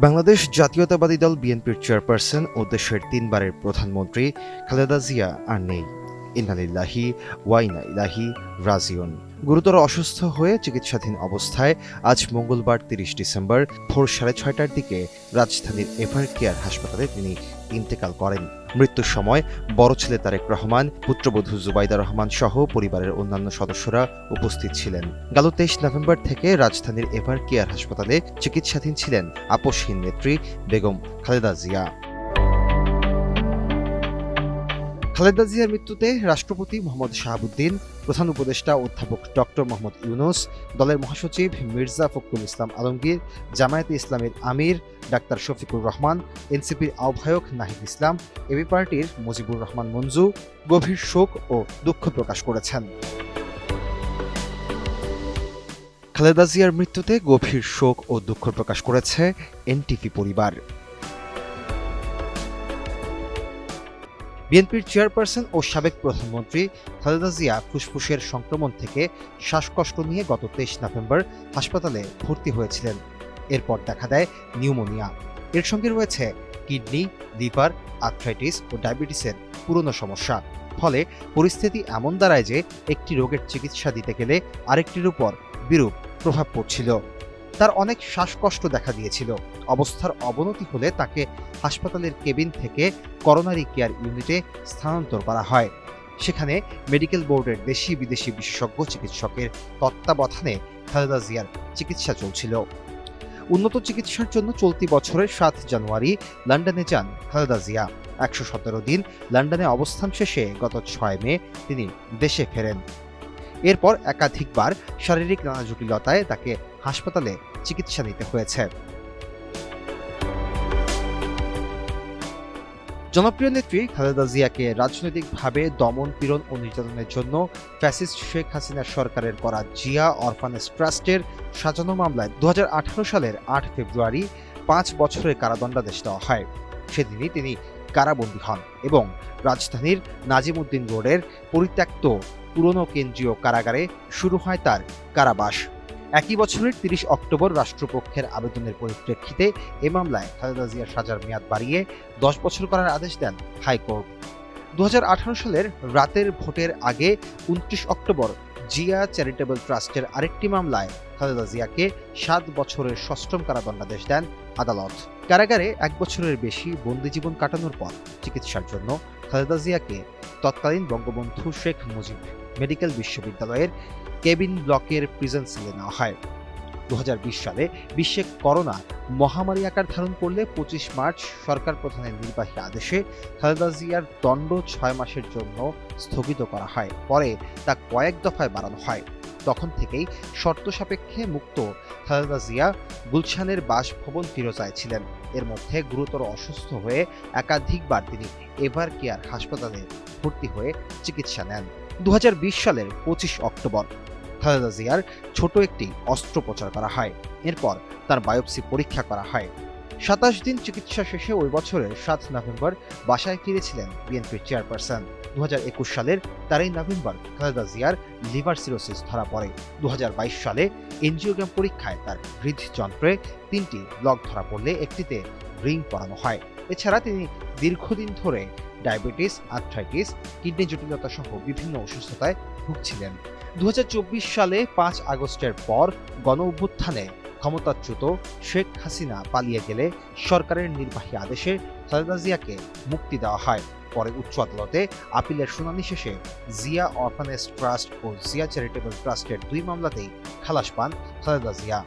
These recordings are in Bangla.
বাংলাদেশ জাতীয়তাবাদী দল বিএনপির চেয়ারপারসন ও দেশের ৩ বারের প্রধানমন্ত্রী খালেদা জিয়া আর নেই। ইন্না লিল্লাহি ওয়া ইন্না ইলাইহি রাজিউন। গুরুতর অসুস্থ হয়ে চিকিৎসাধীন অবস্থায় আজ মঙ্গলবার ৩০ ডিসেম্বর ভোর ৬:৩০টার দিকে রাজধানীর এভার কেয়ার হাসপাতালে তিনি ইন্তেকাল করেন। মৃত্যুর সময় বড় ছেলে তারেক রহমান, পুত্রবধূ জুবাইদা রহমান সহ পরিবারের অন্যান্য সদস্যরা উপস্থিত ছিলেন। গেল ২৩ নভেম্বর থেকে রাজধানীর এভার কেয়ার হাসপাতালে চিকিৎসাধীন ছিলেন আপসহীন নেত্রী বেগম খালেদা জিয়া। খালেদা জিয়ার মৃত্যুতে রাষ্ট্রপতি মোহাম্মদ শাহাবুদ্দিন, প্রধান উপদেষ্টা অধ্যাপক ডক্টর মোহাম্মদ ইউনূস, দলের মহাসচিব মির্জা ফখরুল ইসলাম আলমগীর, জামায়াতে ইসলামীর আমির ডাক্তার শফিকুর রহমান, এনসিপির আহ্বায়ক নাহিদ ইসলাম, এবি পার্টির মুজিবুর রহমান মঞ্জু গভীর শোক ও দুঃখ প্রকাশ করেছেন। খালেদা জিয়ার মৃত্যুতে গভীর শোক ও দুঃখ প্রকাশ করেছে এনটিভি পরিবার। বিএনপির চেয়ারপারসন ও সাবেক প্রধানমন্ত্রী খালেদা জিয়া ফুসফুসের সংক্রমণ থেকে শ্বাসকষ্ট নিয়ে গত ২৩ নভেম্বর হাসপাতালে ভর্তি হয়েছিলেন। এরপর দেখা দেয় নিউমোনিয়া। এর সঙ্গে রয়েছে কিডনি, লিভার, আর্থ্রাইটিস ও ডায়াবেটিসের পুরনো সমস্যা। ফলে পরিস্থিতি এমন দাঁড়ায় যে একটি রোগের চিকিৎসা দিতে গেলে আরেকটির উপর বিরূপ প্রভাব পড়ছিল। তার অনেক শ্বাসকষ্ট দেখা দিয়েছিল। অবস্থার অবনতি হলে তাকে হাসপাতালের কেবিন থেকে করোনারি কেয়ার ইউনিটে স্থানান্তর করা হয়। সেখানে মেডিকেল বোর্ডের দেশি বিদেশি বিশেষজ্ঞ চিকিৎসকের তত্ত্বাবধানে খালেদা জিয়ার চিকিৎসা চলছিল। উন্নত চিকিৎসার জন্য চলতি বছরের ৭ জানুয়ারি লন্ডনে যান খালেদা জিয়া। ১১৭ দিন লন্ডনে অবস্থান শেষে গত ৬ মে তিনি দেশে ফেরেন। এরপর একাধিকবার শারীরিক নানা জটিলতায় তাকে হাসপাতালে চিকিৎসা নিতে হয়েছে। জনপ্রিয় নেত্রী খালেদা জিয়াকে রাজনৈতিকভাবে দমন, পীড়ন ও নির্যাতনের জন্য ফ্যাসিস্ট শেখ হাসিনা সরকারের করা জিয়া অরফানেজ ট্রাস্টের সাজানো মামলায় ২০১৮ সালের ৮ ফেব্রুয়ারি ৫ বছরের কারাদণ্ডাদেশ দেওয়া হয়। সেদিনই তিনি কারাবন্দী হন এবং রাজধানীর নাজিমউদ্দিন রোডের পরিত্যক্ত পুরনো কেন্দ্রীয় কারাগারে শুরু হয় তার কারাবাস। একই বছরের ৩০ অক্টোবর রাষ্ট্রপক্ষের আবেদনের পরিপ্রেক্ষিতে এ মামলায় খালেদা জিয়ার সাজার মেয়াদ বাড়িয়ে ১০ বছর করার আদেশ দেন হাইকোর্ট। ২০১৮ সালের রাতের ভোটের আগে ২৯ অক্টোবর জিয়া চ্যারিটেবল ট্রাস্টের আরেকটি মামলায় খালেদা জিয়াকে ৭ বছরের ষষ্ঠম কারাদণ্ডাদেশ দেন আদালত। কারাগারে ১ বছরের বেশি বন্দিজীবন কাটানোর পর চিকিৎসার জন্য খালেদা জিয়াকে তৎকালীন বঙ্গবন্ধু শেখ মুজিব মেডিকেল বিশ্ববিদ্যালয়ের কেবিন ব্লকের প্রিজন সেলে নেওয়া হয়। ২০২০ সালে বিশ্বে করোনা মহামারী আকার ধারণ করলে ২৫ মার্চ সরকার প্রধানের নির্বাহী আদেশে খালেদা জিয়ার দণ্ড ৬ মাসের জন্য স্থগিত করা হয়। পরে তা কয়েক দফায় বাড়ানো হয়। তখন থেকেই শর্ত সাপেক্ষে মুক্ত খালেদা জিয়া গুলশানের বাসভবন ফিরোজায় ছিলেন। এর মধ্যে গুরুতর অসুস্থ হয়ে একাধিকবার তিনি এভার কেয়ার হাসপাতালে ভর্তি হয়ে চিকিৎসা নেন। ২০২০ সালের ২৫ অক্টোবর খালেদা জিয়ার ছোট একটি অস্ত্রোপচার করা হয়। এরপর তার বায়োপসি পরীক্ষা করা হয়। ২৭ দিন চিকিৎসা শেষে ওই বছরের ৭ নভেম্বর বাসায় ফিরেছিলেন বিএনপির চেয়ারপারসন। ২০২১ সালের ১৩ নভেম্বর খালেদা জিয়ার লিভার সিরোসিস ধরা পড়ে। ২০২২ সালে এনজিওগ্রাম পরীক্ষায় তার হৃদযন্ত্রে ৩টি ব্লক ধরা পড়লে একটিতে রিং পরানো হয়। এছাড়া তিনি দীর্ঘদিন ধরে ডায়াবেটিস, আর্থ্রাইটিস, কিডনি জটিলতা সহ বিভিন্ন অসুস্থতায় ভুগছিলেন। ২০২৪ সালে ৫ আগস্টের পর গণঅভ্যুত্থানে ক্ষমতাচ্যুত শেখ হাসিনা পালিয়ে গেলে সরকারের নির্বাহী আদেশে খালেদা জিয়াকে মুক্তি দেওয়া হয়। পরে উচ্চ আদালতে আপিলের শুনানি শেষে জিয়া অরফানেজ ট্রাস্ট ও জিয়া চ্যারিটেবল ট্রাস্টের ২ মামলাতেই খালাস পান খালেদা জিয়া।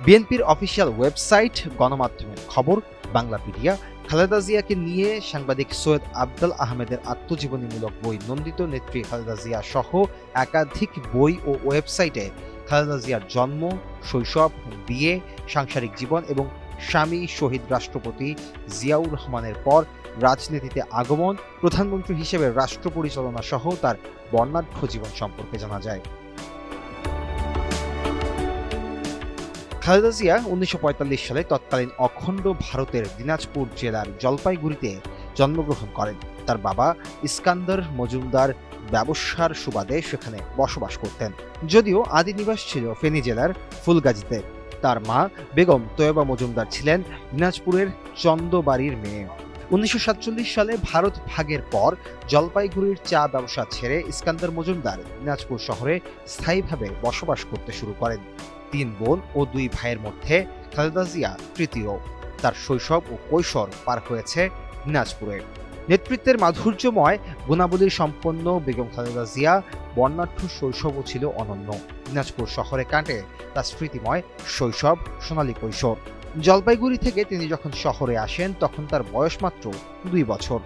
বিএনপির অফিসিয়াল ওয়েবসাইট, গণমাধ্যমের খবর, বাংলাপিডিয়া খালেদা জিয়াকে নিয়ে সাংবাদিক সৈয়দ আফজাল আহমেদের আত্মজীবনীমূলক বই নন্দিত নেত্রী খালেদা জিয়া সহ একাধিক বই ও ওয়েবসাইটে খালেদা জিয়ার জন্ম, শৈশব, বিয়ে, সাংসারিক জীবন এবং স্বামী শহীদ রাষ্ট্রপতি জিয়াউর রহমানের পর রাজনীতিতে আগমন, প্রধানমন্ত্রী হিসেবে রাষ্ট্র পরিচালনা সহ তার বর্ণাঢ্য জীবন সম্পর্কে জানা যায়। খালেদা জিয়া ১৯৪৫ সালে তৎকালীন অখণ্ড ভারতের দিনাজপুর জেলার জলপাইগুড়িতে জন্মগ্রহণ করেন। তার বাবা ইস্কান্দর মজুমদার ব্যবসার সুবাদে সেখানে বসবাস করতেন। যদিও আদি নিবাস ছিল ফেনী জেলার ফুলগাজীতে। তার মা বেগম তৈয়বা মজুমদার ছিলেন দিনাজপুরের চন্দবাড়ির মেয়ে। 1947 সালে ভারত ভাগের পর জলপাইগুড়ির চা ব্যবসা ছেড়ে ইস্কান্দার মজুমদার দিনাজপুর শহরে স্থায়ীভাবে বসবাস করতে শুরু করেন। 3 বোন ও 2 ভাইয়ের মধ্যে খালেদা জিয়া তৃতীয়। তার শৈশব ও কৈশোর পার হয়েছে দিনাজপুরে। নেতৃত্বের মাধুর্যময় গুণাবলীর সম্পন্ন বেগম খালেদা জিয়া বর্ণাঢ্য শৈশবও ছিল অনন্য। দিনাজপুর শহরে কাটে তার স্মৃতিময় শৈশব, সোনালী কৈশোর। জলপাইগুড়ি থেকে তিনি যখন শহরে আসেন তখন তার বয়স মাত্র 2 বছর।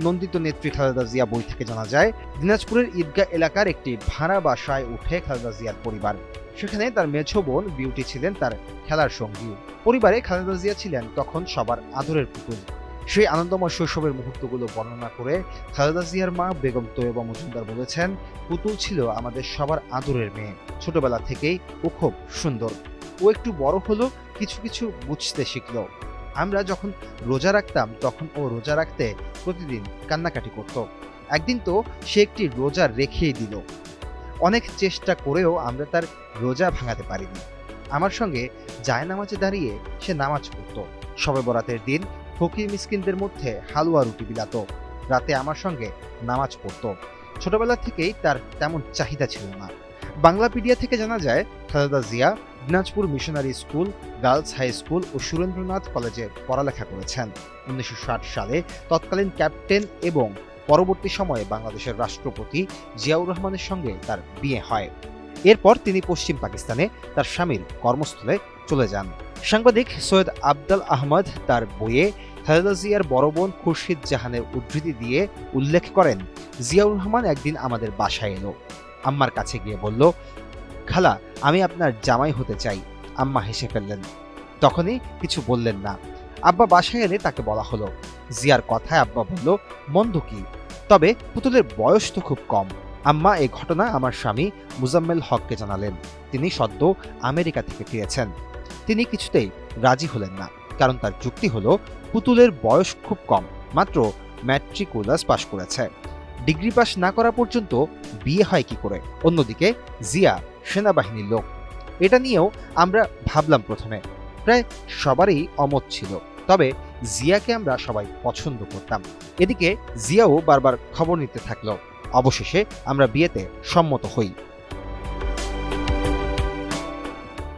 নন্দিত নেত্রী খালেদা জিয়া বই থেকে জানা যায়, দিনাজপুরের ঈদগাহ এলাকার একটি ভাড়া বাসায় উঠে খালেদা জিয়ার পরিবার। সেখানে তার মেঝো বোন বিউটি ছিলেন তার খেলার সঙ্গী। পরিবারে খালেদা জিয়া ছিলেন তখন সবার আদরের পুতুল। সেই আনন্দময় শৈশবের মুহূর্তগুলো বর্ণনা করে খালেদা জিয়ার মা বেগম তৈয়বা মজুমদার বলেছেন, পুতুল ছিল আমাদের সবার আদরের মেয়ে। ছোটবেলা থেকেই ও খুব সুন্দর। ও একটু বড় হলো, কিছু কিছু বুঝতে শিখলো। আমরা যখন রোজা রাখতাম তখন ও রোজা রাখতে প্রতিদিন কান্নাকাটি করত। একদিন তো সে একটি রোজা রেখেই দিল। অনেক চেষ্টা করেও আমরা তার রোজা ভাঙাতে পারিনি। আমার সঙ্গে জায়নামাজে দাঁড়িয়ে সে নামাজ পড়ত। শবে বরাতের দিন ফকির মিসকিনদের মধ্যে হালুয়া রুটি বিলাত। রাতে আমার সঙ্গে নামাজ পড়ত। ছোটবেলা থেকেই তার তেমন চাহিদা ছিল না। বাংলাপিডিয়া থেকে জানা যায়, Khaleda Zia Dinajpur missionary school, girls high school ও সুরেন্দ্রনাথ কলেজে পড়ালেখা করেছেন। 1960 সালে তৎকালীন ক্যাপ্টেন এবং পরবর্তী সময়ে বাংলাদেশের রাষ্ট্রপতি জিয়াউর রহমানের সঙ্গে তার বিয়ে হয়। এরপর তিনি পশ্চিম পাকিস্তানে তার স্বামীর কর্মস্থলে চলে যান। সাংবাদিক সৈয়দ আবদাল আহমদ তার বইয়ে খালেদা জিয়ার বড় বোন খুরশিদ জাহানের উদ্ধৃতি দিয়ে উল্লেখ করেন, জিয়াউর রহমান একদিন আমাদের বাসায় এলো। আম্মার কাছে গিয়ে বলল, খালা, আমি আপনার জামাই হতে চাই। আম্মা হেসে ফেললেন। তখনই কিছু বললেন না। আব্বা বাসায় এলে তাকে বলা হলো। জিয়ার কথায় আব্বা বলল, মন্দ কি, তবে পুতুলের বয়স তো খুব কম। আম্মা এই ঘটনা আমার স্বামী মুজাম্মেল হককে জানালেন। তিনি সদ্য আমেরিকা থেকে ফিরেছেন। তিনি কিছুতেই রাজি হলেন না, কারণ তার যুক্তি হলো পুতুলের বয়স খুব কম, মাত্র ম্যাট্রিকুলাস পাশ করেছে। ডিগ্রি পাস না করা পর্যন্ত বিয়ে হয় কি করে? অন্যদিকে জিয়া সেনাবাহিনীর লোক। এটা নিয়েও আমরা ভাবলাম প্রথমে। প্রায় সবারই অমত ছিল, তবে জিয়াকে আমরা সবাই পছন্দ করতাম। এদিকে জিয়াও বারবার খবর নিতে থাকলো। অবশেষে আমরা বিয়েতে সম্মত হই।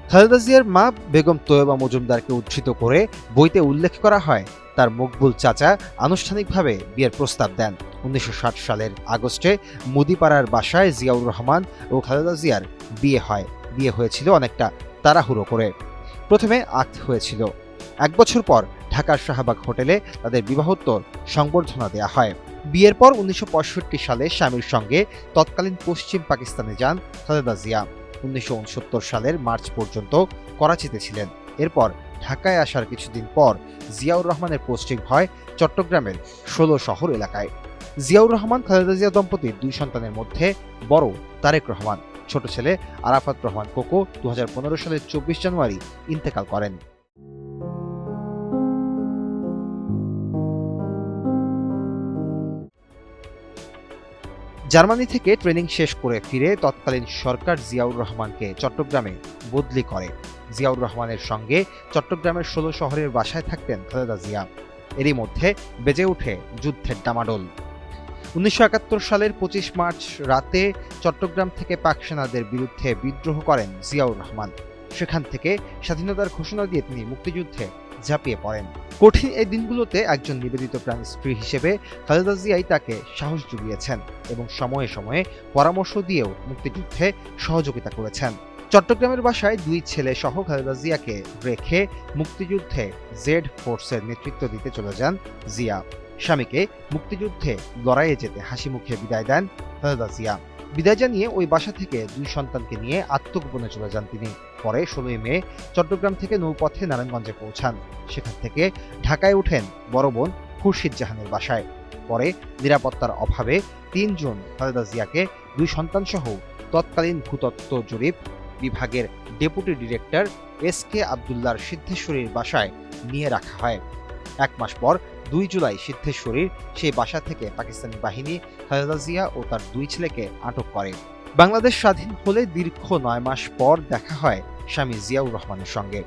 খালেদা জিয়ার মা বেগম তৈয়বা মজুমদারকে উদ্ধৃত করে বইতে উল্লেখ করা হয়, তার মকবুল চাচা আনুষ্ঠানিকভাবে বিয়ের প্রস্তাব দেন। 1960 সালের আগস্টে মুদিপাড়ার বাসায় জিয়াউর রহমান ও খালেদা জিয়ার বিয়ে হয়। বিয়ে হয়েছিল অনেকটা তাড়াহুড়ো করে। প্রথমে আক্ত হয়েছিল। 1 বছর পর ঢাকার শাহবাগ হোটেলে তাদের বিবাহোত্তর সংবর্ধনা দেয়া হয়। বিয়ের পর 1965 সালে স্বামীর সঙ্গে তৎকালীন পশ্চিম পাকিস্তানে যান খালেদা জিয়া। 1969 সালের মার্চ পর্যন্ত করাচিতে ছিলেন। এরপর ঢাকায় আসার কিছুদিন পর জিয়াউর রহমানের পোস্টিং হয় চট্টগ্রামের 16 শহর এলাকায়। জিয়াউর রহমান খালেদা জিয়া দম্পতির 2 সন্তানের মধ্যে বড় তারেক রহমান। ছোট ছেলে আরাফাত রহমান কোকো 2015 সালের 24 জানুয়ারি ইন্তেকাল করেন। জার্মানি থেকে ট্রেনিং শেষ করে ফিরে তৎকালীন সরকার জিয়াউর রহমানকে চট্টগ্রামে বদলি করে। জিয়াউর রহমানের সঙ্গে চট্টগ্রামের 16 শহরের বাসায় থাকতেন খালেদা জিয়া। এরই মধ্যে বেজে ওঠে যুদ্ধের ডামাডোল। 1971 সালের 25 মার্চ রাতে চট্টগ্রাম থেকে পাক সেনাদের বিরুদ্ধে বিদ্রোহ করেন জিয়াউর রহমান। সেখান থেকে স্বাধীনতার ঘোষণা দিয়ে তিনি মুক্তিযুদ্ধে ঝাঁপিয়ে পড়েন। কঠিন এই দিনগুলোতে একজন নিবেদিত প্রাণ স্ত্রী হিসেবে খালেদা জিয়াই তাকে সাহস জুগিয়েছেন এবং সময়ে সময়ে পরামর্শ দিয়েও মুক্তিযুদ্ধে সহযোগিতা করেছেন। চট্টগ্রামের বাসায় 2 ছেলে সহ খালেদা জিয়াকে রেখে মুক্তিযুদ্ধে জেড ফোর্সের নেতৃত্ব দিতে চলে যান জিয়া। স্বামীকে মুক্তিযুদ্ধে লড়াইয়ে যেতে হাসি মুখে বিদায় দেন খালেদা জিয়া। বিদায় জানিয়ে ওই বাসা থেকে 2 সন্তানকে নিয়ে আত্মগোপনে চলে যান তিনি। পরে 16 মে চট্টগ্রাম থেকে নৌপথে নারায়ণগঞ্জে পৌঁছান। সেখান থেকে ঢাকায় ওঠেন বড় বোন খুরশিদ জাহানের বাসায়। পরে নিরাপত্তার অভাবে 3 জুন খালেদা জিয়াকে 2 সন্তানসহ তৎকালীন ভূতত্ত্ব জরিপ বিভাগের ডেপুটি ডিরেক্টর SK আবদুল্লাহর সিদ্ধেশ্বরীর বাসায় নিয়ে রাখা হয়। 1 মাস পর 2 জুলাই সিদ্ধেশ্বরীর সেই বাসা থেকে পাকিস্তানি বাহিনী খালেদা জিয়া ও তার 2 ছেলেকে আটক করে। বাংলাদেশ স্বাধীন হলে দীর্ঘ 9 মাস পর দেখা হয় স্বামী জিয়াউর রহমানের সঙ্গে।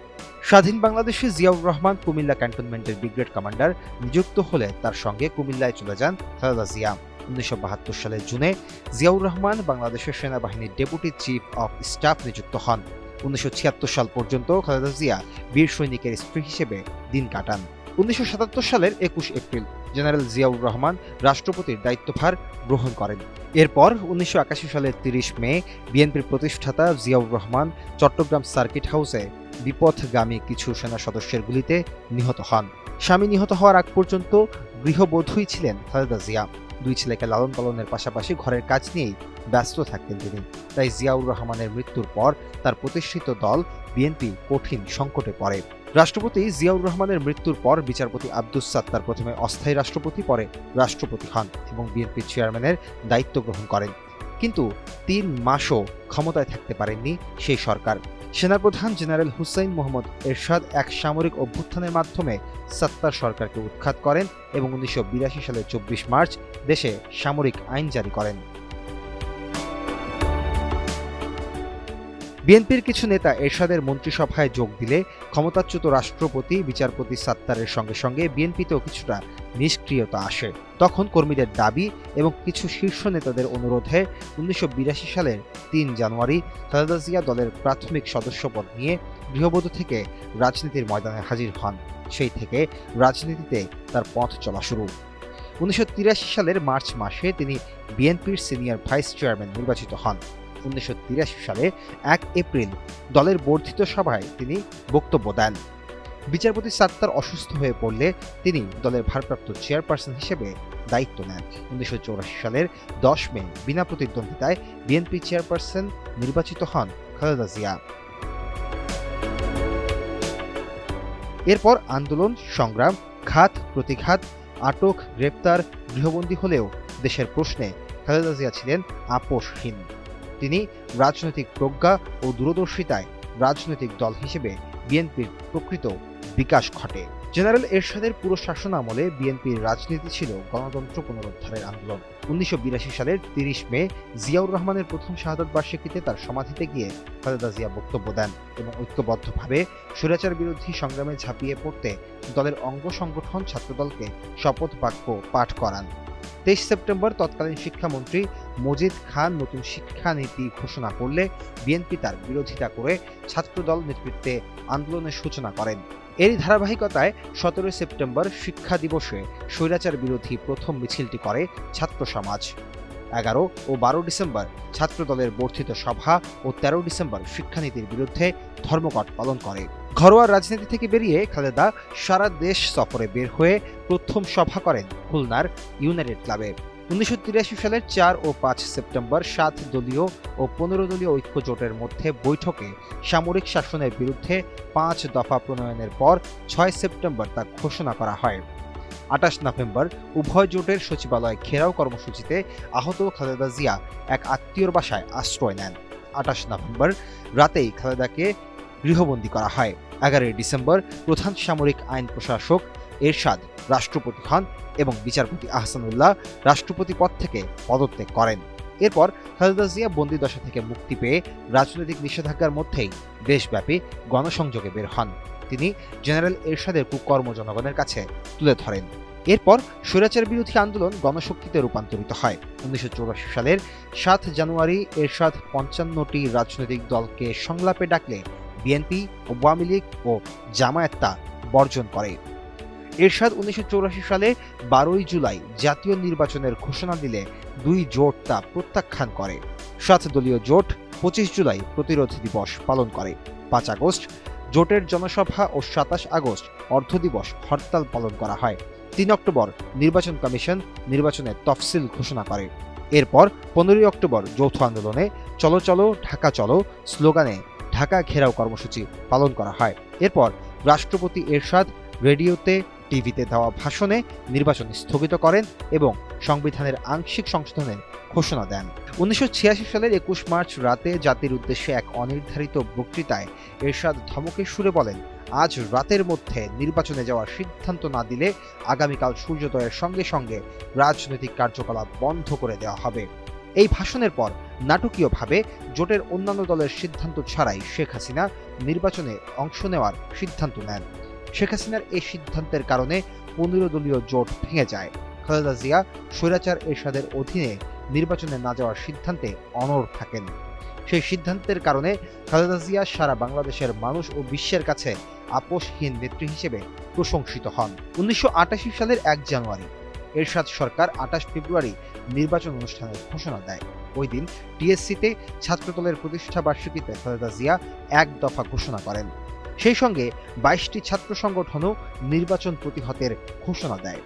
স্বাধীন বাংলাদেশে জিয়াউর রহমান কুমিল্লা ক্যান্টনমেন্টের ব্রিগেড কমান্ডার নিযুক্ত হলে তার সঙ্গে কুমিল্লায় চলে যান খালেদা জিয়া। 1972 সালের জুনে জিয়াউর রহমান বাংলাদেশের সেনাবাহিনীর ডেপুটি চিফ অফ স্টাফ নিযুক্ত হন। 1976 সাল পর্যন্ত খালেদা জিয়া বীর সৈনিকের স্ত্রী হিসেবে দিন কাটান। 1977 সালের 21 এপ্রিল জেনারেল জিয়াউর রহমান রাষ্ট্রপতির দায়িত্বভার গ্রহণ করেন। এরপর 1981 সালের 30 মে বিএনপির প্রতিষ্ঠাতা জিয়াউর রহমান চট্টগ্রাম সার্কিট হাউসে বিপথগামী কিছু সেনা সদস্যের গুলিতে নিহত হন। স্বামী নিহত হওয়ার আগ পর্যন্ত গৃহবধূই ছিলেন খালেদা জিয়া। 2 ছেলেকে লালন পালনের পাশাপাশি ঘরের কাজ নিয়েই ব্যস্ত থাকতেন তিনি। তাই জিয়াউর রহমানের মৃত্যুর পর তার প্রতিষ্ঠিত দল বিএনপি কঠিন সংকটে পড়ে। রাষ্ট্রপতি জিয়াউর রহমানের মৃত্যুর পর বিচারপতি আব্দুস সাত্তার প্রথমে অস্থায়ী রাষ্ট্রপতি, পরে রাষ্ট্রপতি হন এবং বিএনপি চেয়ারম্যানের দায়িত্ব গ্রহণ করেন। কিন্তু 3 মাসও ক্ষমতায় থাকতে পারেননি সেই সরকার। সেনাপ্রধান জেনারেল হুসাইন মোহাম্মদ এরশাদ এক সামরিক অভ্যুত্থানের মাধ্যমে সাত্তার সরকারকে উৎখাত করেন এবং 1982 সালের 24 মার্চ দেশে সামরিক আইন জারি করেন। বিএনপির কিছু নেতা এরশাদের মন্ত্রিসভায় যোগ দিলে ক্ষমতাচ্যুত রাষ্ট্রপতি বিচারপতি সাত্তারের সঙ্গে সঙ্গে বিএনপিতেও কিছুটা নিষ্ক্রিয়তা আসে। তখন কর্মীদের দাবি এবং কিছু শীর্ষ নেতাদের অনুরোধে 1982 সালের 3 জানুয়ারি খালেদা জিয়া দলের প্রাথমিক সদস্যপদ নিয়ে গৃহবধূ থেকে রাজনীতির ময়দানে হাজির হন। সেই থেকে রাজনীতিতে তার পথ চলা শুরু। 1983 সালের মার্চ মাসে তিনি বিএনপির সিনিয়র ভাইস চেয়ারম্যান নির্বাচিত হন। 1983 সালে 1 এপ্রিল দলের বর্ধিত সভায় তিনি বক্তব্য দেন। বিচারপতি সাত্তার অসুস্থ হয়ে পড়লে তিনি দলের ভারপ্রাপ্ত চেয়ারপারসন হিসেবে দায়িত্ব নেন। 1984 সালের 10 মে বিনা প্রতিদ্বন্দ্বিতায় বিএনপি চেয়ারপারসন নির্বাচিত হন খালেদা জিয়া। এরপর আন্দোলন, সংগ্রাম, ঘাত প্রতিঘাত, আটক, গ্রেপ্তার, গৃহবন্দী হলেও দেশের প্রশ্নে খালেদা জিয়া ছিলেন আপোষহীন। তিনি রাজনৈতিক প্রজ্ঞা ও দূরদর্শিতায় রাজনৈতিক দল হিসেবে বিএনপির প্রকৃত বিকাশ ঘটে। জেনারেল এরশাদের পুরো শাসনামলে বিএনপির রাজনীতি ছিল গণতন্ত্র পুনরুদ্ধারের আন্দোলন। 1982 সালের 30 মে জিয়াউর রহমানের প্রথম শাহাদত বার্ষিকীতে তার সমাধিতে গিয়ে খালেদা জিয়া বক্তব্য দেন এবং ঐক্যবদ্ধভাবে স্বৈরাচার বিরোধী সংগ্রামে ঝাঁপিয়ে পড়তে দলের অঙ্গ সংগঠন ছাত্রদলকে শপথ বাক্য পাঠ করান। 23 সেপ্টেম্বর তৎকালীন শিক্ষামন্ত্রী মজিদ খান নতুন শিক্ষানীতি ঘোষণা করলে বিএনপি তার বিরোধিতা করে ছাত্রদল নেতৃত্বে আন্দোলনের সূচনা করেন। এরই ধারাবাহিকতায় 17 সেপ্টেম্বর শিক্ষা দিবসে স্বৈরাচার বিরোধী প্রথম মিছিলটি করে ছাত্র সমাজ। 11 ও 12 ডিসেম্বর ছাত্রদলের বর্ধিত সভা ও 13 ডিসেম্বর শিক্ষানীতির বিরুদ্ধে ধর্মঘট পালন করে। ঘরোয়া রাজনীতি থেকে বেরিয়ে খালেদা সারা দেশ সফরে বের হয়ে প্রথম সভা করেন খুলনার ইউনাইটেড ক্লাবে। 1983 সালের 4 ও 5 সেপ্টেম্বর 7 দলীয় ও 15 দলীয় ঐক্য জোটের মধ্যে বৈঠকে সামরিক শাসনের বিরুদ্ধে 5 দফা প্রণয়নের পর 6 সেপ্টেম্বর তা ঘোষণা করা হয়। 28 নভেম্বর উভয় জোটের সচিবালয় ঘেরাও কর্মসূচিতে আহত খালেদা জিয়া এক আত্মীয়র বাসায় আশ্রয় নেন। 28 নভেম্বর রাতেই খালেদাকে গৃহবন্দী করা হয়। 11 ডিসেম্বর প্রধান সামরিক আইন প্রশাসক এরশাদ রাষ্ট্রপতি হন এবং বিচারপতি আহসানুল্লাহ রাষ্ট্রপতি পদ থেকে পদত্যাগ করেন। এরপর খালেদা জিয়া বন্দিদশা থেকে মুক্তি পেয়ে রাজনৈতিক নিষেধাজ্ঞার মধ্যেই দেশব্যাপী গণসংযোগে বের হন। তিনি জেনারেল এরশাদের কুকর্ম জনগণের কাছে তুলে ধরেন। এরপর স্বৈরাচার বিরোধী আন্দোলন গণশক্তিতে রূপান্তরিত হয়। 1984 সালের 7 জানুয়ারি এরশাদ 55টি রাজনৈতিক দলকে সংলাপে ডাকলে বিএনপি, আওয়ামী লীগ ও জামায়াত তা বর্জন করে। এরশাদ 1984 সালে 12 জুলাই জাতীয় নির্বাচনের ঘোষণা দিলে 2 জোট তা প্রত্যাখ্যান করে। 7 দলীয় জোট 25 জুলাই প্রতিরোধ দিবস পালন করে। 5 আগস্ট জোটের জনসভা ও 27 আগস্ট অর্ধদিবস হরতাল পালন করা হয়। 3 অক্টোবর নির্বাচন কমিশন নির্বাচনের তফসিল ঘোষণা করে। এরপর 15 অক্টোবর যৌথ আন্দোলনে চলো চলো ঢাকা চলো স্লোগানে ঢাকা ঘেরাও কর্মসূচি পালন করা হয়। এরপর রাষ্ট্রপতি এরশাদ রেডিওতে টিভিতে দেওয়া ভাষণে নির্বাচন স্থগিত করেন এবং সংবিধানের আংশিক সংশোধনের ঘোষণা দেন। 1986 সালের 21 মার্চ রাতে জাতির উদ্দেশ্যে এক অনির্ধারিত বক্তৃতায় এরশাদ ধমকের সুরে বলেন, আজ রাতের মধ্যে নির্বাচনে যাওয়ার সিদ্ধান্ত না দিলে আগামীকাল সূর্যোদয়ের সঙ্গে সঙ্গে রাজনৈতিক কার্যকলাপ বন্ধ করে দেওয়া হবে। এই ভাষণের পর নাটকীয়ভাবে জোটের অন্যান্য দলের সিদ্ধান্ত ছাড়াই শেখ হাসিনা নির্বাচনে অংশ নেওয়ার সিদ্ধান্ত নেন। শেখ হাসিনার এই সিদ্ধান্তের কারণে 15 দলীয় জোট ভেঙে যায়। খালেদা জিয়া স্বৈরাচার এরশাদের অধীনে নির্বাচনে না যাওয়ার সিদ্ধান্তে অনড় থাকেন। সেই সিদ্ধান্তের কারণে খালেদা জিয়া সারা বাংলাদেশের মানুষ ও বিশ্বের কাছে আপোষহীন নেত্রী হিসেবে প্রশংসিত হন। 1988 সালের 1 জানুয়ারি এরশাদ সরকার 28 ফেব্রুয়ারি নির্বাচন অনুষ্ঠানের ঘোষণা দেয়। ওই দিন টিএসসিতে ছাত্রদলের প্রতিষ্ঠা বার্ষিকীতে খালেদা জিয়া এক দফা ঘোষণা করেন। সেই সঙ্গে 22টি ছাত্র সংগঠনও নির্বাচন প্রতিহতের ঘোষণা দেয়।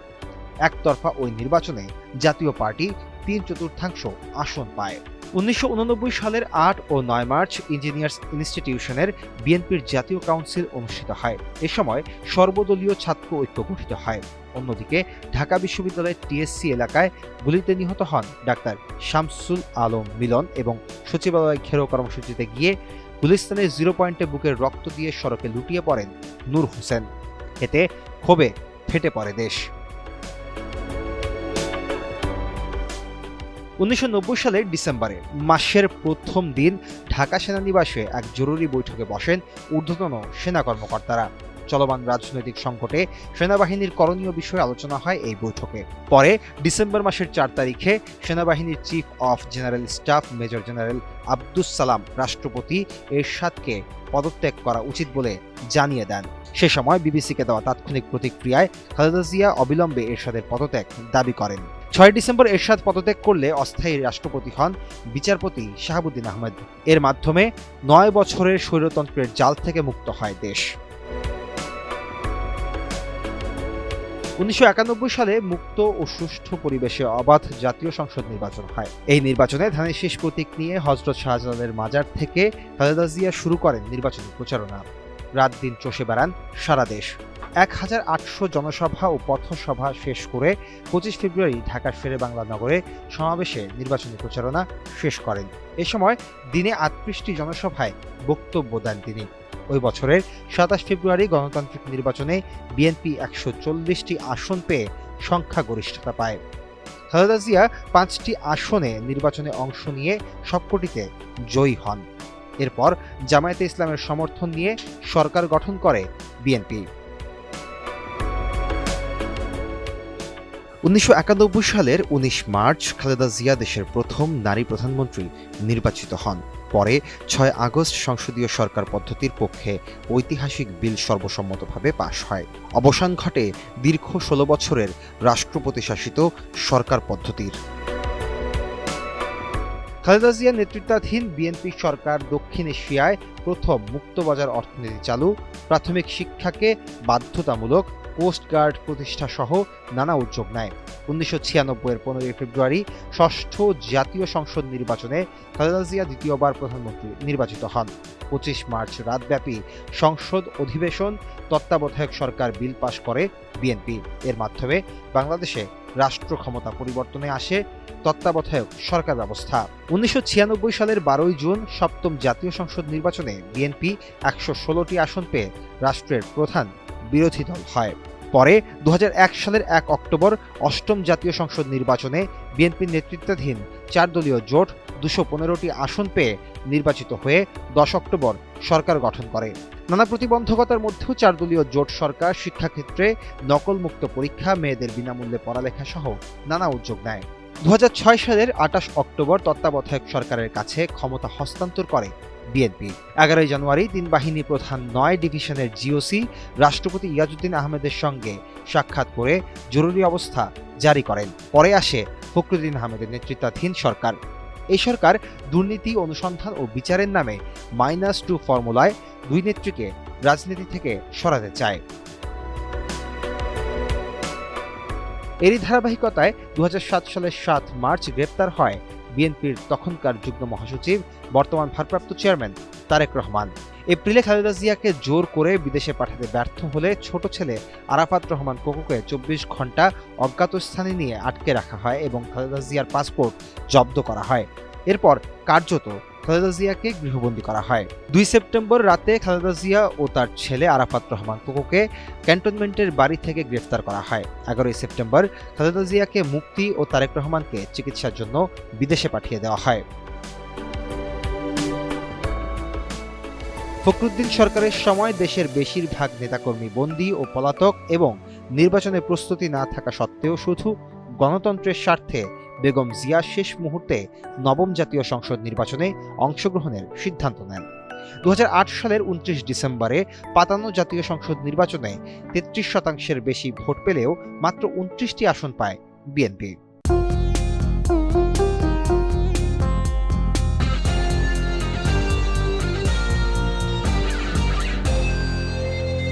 একতরফা ওই নির্বাচনে জাতীয় পার্টি 3/4 আসন পায়। 1989 সালের 8 ও 9 মার্চ ইঞ্জিনিয়ার্স ইনস্টিটিউশনের বিএনপির জাতীয় কাউন্সিল অনুষ্ঠিত হয়। এ সময় সর্বদলীয় ছাত্র ঐক্য গঠিত হয়। অন্যদিকে ঢাকা বিশ্ববিদ্যালয়ের টিএসসি এলাকায় গুলিতে নিহত হন ডাক্তার শামসুল আলম মিলন এবং সচিবালয় ঘেরাও কর্মসূচিতে গিয়ে গুলিস্তানের 0 পয়েন্টে বুকের রক্ত দিয়ে সড়কে লুটিয়ে পড়েন নূর হোসেন। এতে ক্ষোভে ফেটে পড়ে দেশ। 1990 সালের ডিসেম্বরে মাসের প্রথম দিন ঢাকা সেনানিবাসে এক জরুরি বৈঠকে বসেন ঊর্ধ্বতন সেনা কর্মকর্তারা। চলমান রাজনৈতিক সংকটে সেনাবাহিনীর করণীয় বিষয়ে আলোচনা হয় এই বৈঠকে। পরে ডিসেম্বর মাসের 4 তারিখে সেনাবাহিনীর chief of general staff major general Abdus Salam রাষ্ট্রপতি এরশাদকে পদত্যাগ করা উচিত বলে জানিয়ে দেন। সে সময় বিবিসিকে দেওয়া তাৎক্ষণিক প্রতিক্রিয়ায় খালেদা জিয়া অবিলম্বে এরশাদের পদত্যাগ দাবি করেন। 6 ডিসেম্বর এরশাদ পদত্যাগ করলে অস্থায়ী রাষ্ট্রপতি হন বিচারপতি শাহাবুদ্দিন আহমেদ। এর মাধ্যমে 9 বছরের স্বৈরতন্ত্রের জাল থেকে মুক্ত হয় দেশ। 1991 সালে মুক্ত ও সুষ্ঠু পরিবেশে অবাধ জাতীয় সংসদ নির্বাচন হয়। এই নির্বাচনে ধানের শীষ প্রতীক নিয়ে হযরত শাহজালালের মাজার থেকে খালেদা জিয়া শুরু করেন নির্বাচনী প্রচারণা। রাত দিন চষে বেড়ান সারা দেশ। 1800 জনসভা ও পথসভা শেষ করে 25 ফেব্রুয়ারি ঢাকার শেরেবাংলা নগরে সমাবেশে নির্বাচনী প্রচারণা শেষ করেন। এ সময় দিনে 38টি জনসভায় বক্তব্য দেন তিনি। ওই বছরের 27 ফেব্রুয়ারি গণতান্ত্রিক নির্বাচনে বিএনপি 140টি আসন পেয়ে সংখ্যাগরিষ্ঠতা পায়। খালেদা জিয়া 5টি আসনে নির্বাচনে অংশ নিয়ে সবকটিতে জয়ী হন। এরপর জামায়াতে ইসলামের সমর্থন নিয়ে সরকার গঠন করে বিএনপি। 1991 সালের 19 মার্চ খালেদা জিয়া দেশের প্রথম নারী প্রধানমন্ত্রী নির্বাচিত হন। পরে 6 আগস্ট সংসদীয় সরকার পদ্ধতির পক্ষে ঐতিহাসিক বিল সর্বসম্মতভাবে পাশ হয়। অবসান ঘটে দীর্ঘ 16 বছরের রাষ্ট্রপতি শাসিত সরকার পদ্ধতির। খালেদা জিয়া নেতৃত্বাধীন বিএনপি সরকার দক্ষিণ এশিয়ায় প্রথম মুক্তবাজার অর্থনীতি চালু, প্রাথমিক শিক্ষাকে বাধ্যতামূলক, কোস্টগার্ড প্রতিষ্ঠা সহ নানা উদ্যোগ নেয়। 1996 এর 15 ফেব্রুয়ারি ষষ্ঠ জাতীয় সংসদ নির্বাচনে খালেদা জিয়া দ্বিতীয়বার প্রধানমন্ত্রী নির্বাচিত হন। 25 মার্চ রাতব্যাপী সংসদ অধিবেশন তত্ত্বাবধায়ক সরকার বিল পাশ করে বিএনপি। এর মাধ্যমে বাংলাদেশে রাষ্ট্র ক্ষমতা পরিবর্তনে আসে তত্ত্বাবধায়ক সরকার ব্যবস্থা। 1996 সালের 12 জুন সপ্তম জাতীয় সংসদ নির্বাচনে বিএনপি 116টি আসন পেয়ে রাষ্ট্রের প্রধান বিরোধী দল হয়। পরে 2001 সালের 1 অক্টোবর অষ্টম জাতীয় সংসদ নির্বাচনে বিএনপির নেতৃত্বাধীন 4 দলীয় জোট 215টি আসন পেয়ে নির্বাচিত হয়ে 10 অক্টোবর সরকার গঠন করে। নানা প্রতিবন্ধকতার মধ্যেও 4 দলীয় জোট সরকার শিক্ষাক্ষেত্রে নকলমুক্ত পরীক্ষা, মেয়েদের বিনামূল্যে পড়ালেখা সহ নানা উদ্যোগ নেয়। 2006 সালের 28 অক্টোবর তত্ত্বাবধায়ক সরকারের কাছে ক্ষমতা হস্তান্তর করে বিএনপি। 11 জানুয়ারি 3 বাহিনী প্রধান 9 ডিভিশনের জিওসি রাষ্ট্রপতি ইয়াজউদ্দিন আহমেদের সঙ্গে সাক্ষাৎ করে জরুরি অবস্থা জারি করেন। পরে আসে ফখরুদ্দিন আহমেদের নেতৃত্বাধীন সরকার। এই সরকার দুর্নীতি অনুসন্ধান ও বিচারের নামে -2 ফর্মুলায় 2 নেত্রীকে রাজনীতি থেকে সরাতে চায়। এরই ধারাবাহিকতায় 2007 সালের 7 মার্চ গ্রেপ্তার হয় বিএনপির তখনকার যুগ্ম মহাসচিব, বর্তমান ভারপ্রাপ্ত চেয়ারম্যান তারেক রহমান। এপ্রিলে খালেদা জিয়াকে জোর করে বিদেশে পাঠাতে ব্যর্থ হলে ছোট ছেলে আরাফাত রহমান কোকোকে ২৪ ঘণ্টা অজ্ঞাত স্থানে নিয়ে আটকে রাখা হয় এবং খালেদা জিয়ার পাসপোর্ট জব্দ করা হয়। এরপর কার্যত খালেদা জিয়াকে গৃহবন্দী করা হয়। ২ সেপ্টেম্বর রাতে খালেদা জিয়া ও তার ছেলে আরাফাত রহমান কোকোকে ক্যান্টনমেন্টের বাড়ি থেকে গ্রেফতার করা হয়। ১১ সেপ্টেম্বর খালেদা জিয়াকে মুক্তি ও তারেক রহমানকে চিকিৎসার জন্য বিদেশে পাঠিয়ে দেওয়া হয়। ফখরুদ্দিন সরকারের সময় দেশের বেশিরভাগ নেতাকর্মী বন্দী ও পলাতক এবং নির্বাচনের প্রস্তুতি না থাকা সত্ত্বেও শুধু গণতন্ত্রের স্বার্থে বেগম জিয়া শেষ মুহূর্তে নবম জাতীয় সংসদ নির্বাচনে অংশগ্রহণের সিদ্ধান্ত নেন। ২০০৮ সালের ২৯ ডিসেম্বরে ৫৫ জাতীয় সংসদ নির্বাচনে ৩৩% বেশি ভোট পেলেও মাত্র ২৯টি আসন পায় বিএনপি।